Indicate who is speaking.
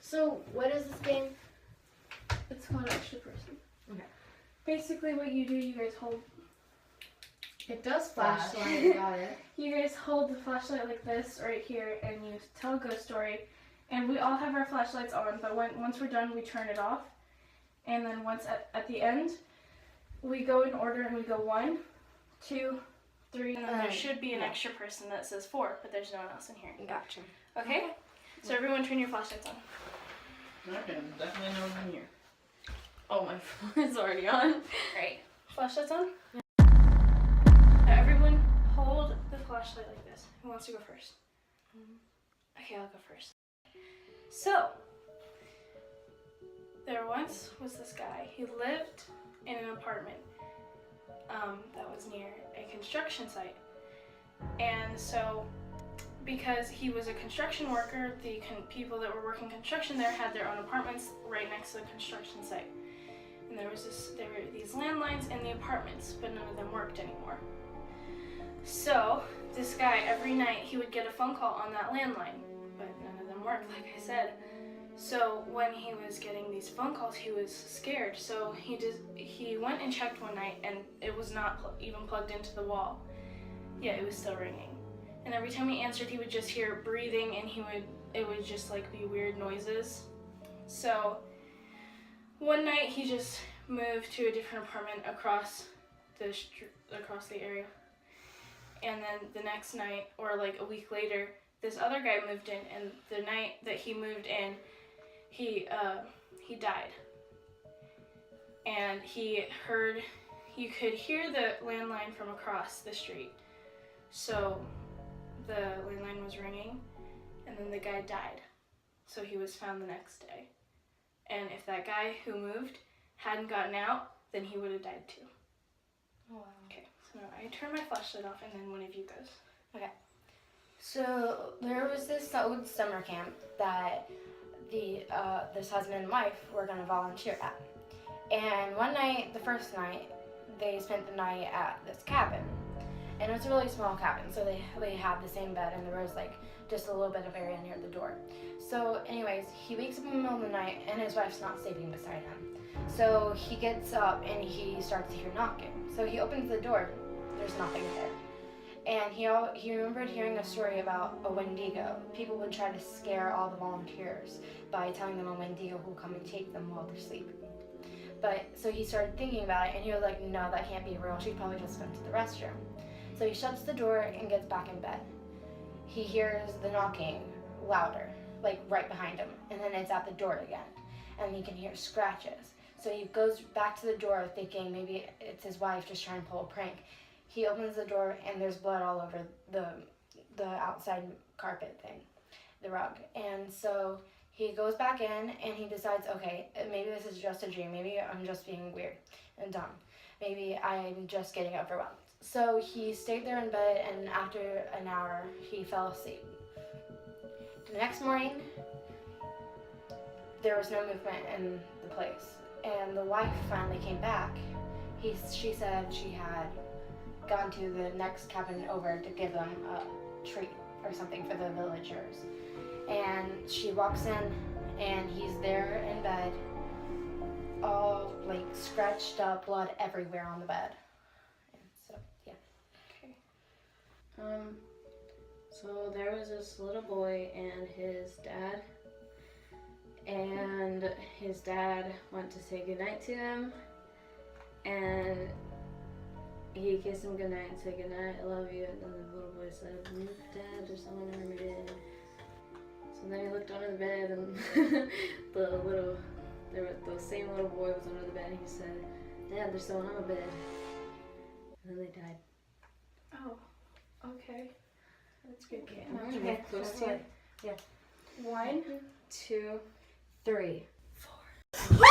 Speaker 1: So, what is this game?
Speaker 2: It's called Extra Person.
Speaker 1: Okay.
Speaker 2: Basically, what you do, you guys hold.
Speaker 1: It does flashlight. Got it.
Speaker 2: You guys hold the flashlight like this right here, and you tell a ghost story. And we all have our flashlights on, but once we're done, we turn it off. And then once at the end, we go in order, and we go 1, 2, 3. And then there should be an extra person that says 4, but there's no one else in here.
Speaker 1: Gotcha.
Speaker 2: Okay? So everyone, turn your flashlights on.
Speaker 3: Okay, definitely no one here.
Speaker 1: Oh, my phone is already on.
Speaker 2: Great. Flashlights on? Yeah. Now everyone hold the flashlight like this. Who wants to go first? Okay, I'll go first. So, there once was this guy. He lived in an apartment that was near a construction site. And so, because he was a construction worker, the people that were working construction there had their own apartments right next to the construction site. And there were these landlines in the apartments, but none of them worked anymore. So this guy, every night, he would get a phone call on that landline, but none of them worked, like I said. So when he was getting these phone calls, he was scared. So he went and checked one night, and it was not even plugged into the wall. Yeah, it was still ringing. And every time he answered, he would just hear breathing, and it would just like be weird noises. So one night he just moved to a different apartment across the area. And then the next night, or like a week later, this other guy moved in, and the night that he moved in, he died. And you could hear the landline from across the street. So the landline was ringing, and then the guy died. So he was found the next day. And if that guy who moved hadn't gotten out, then he would have died too.
Speaker 1: Oh, wow.
Speaker 2: Okay, so now I turn my flashlight off, and then one of you goes.
Speaker 1: Okay. So there was this old summer camp that this husband and wife were going to volunteer at. And one night, the first night, they spent the night at this cabin. And it was a really small cabin, so they had the same bed, and there was like just a little bit of area near the door. So anyways, he wakes up in the middle of the night, and his wife's not sleeping beside him. So he gets up, and he starts to hear knocking. So he opens the door, there's nothing there. And he remembered hearing a story about a Wendigo. People would try to scare all the volunteers by telling them a Wendigo will come and take them while they're sleeping. But so he started thinking about it, and he was like, no, that can't be real. She probably just went to the restroom. So he shuts the door and gets back in bed. He hears the knocking louder, like right behind him, and then it's at the door again, and he can hear scratches. So he goes back to the door thinking maybe it's his wife just trying to pull a prank. He opens the door, and there's blood all over the outside carpet thing, the rug. And so he goes back in, and he decides, okay, maybe this is just a dream. Maybe I'm just being weird and dumb. Maybe I'm just getting overwhelmed. So he stayed there in bed, and after an hour, he fell asleep. The next morning, there was no movement in the place, and the wife finally came back. She said she had gone to the next cabin over to give them a treat or something for the villagers. And she walks in, and he's there in bed, all like scratched up, blood everywhere on the bed.
Speaker 4: So there was this little boy and his dad, and his dad went to say goodnight to him, and he kissed him goodnight and said, "Goodnight, I love you," and then the little boy said, "Dad, there's someone under my bed." So then he looked under the bed, and the same little boy was under the bed, and he said, "Dad, there's someone on my bed." And then they died.
Speaker 2: Oh. Okay, that's good. Okay,
Speaker 4: I'm gonna get close to you.
Speaker 1: Yeah.
Speaker 2: 1, 2,
Speaker 1: 3,
Speaker 2: 4.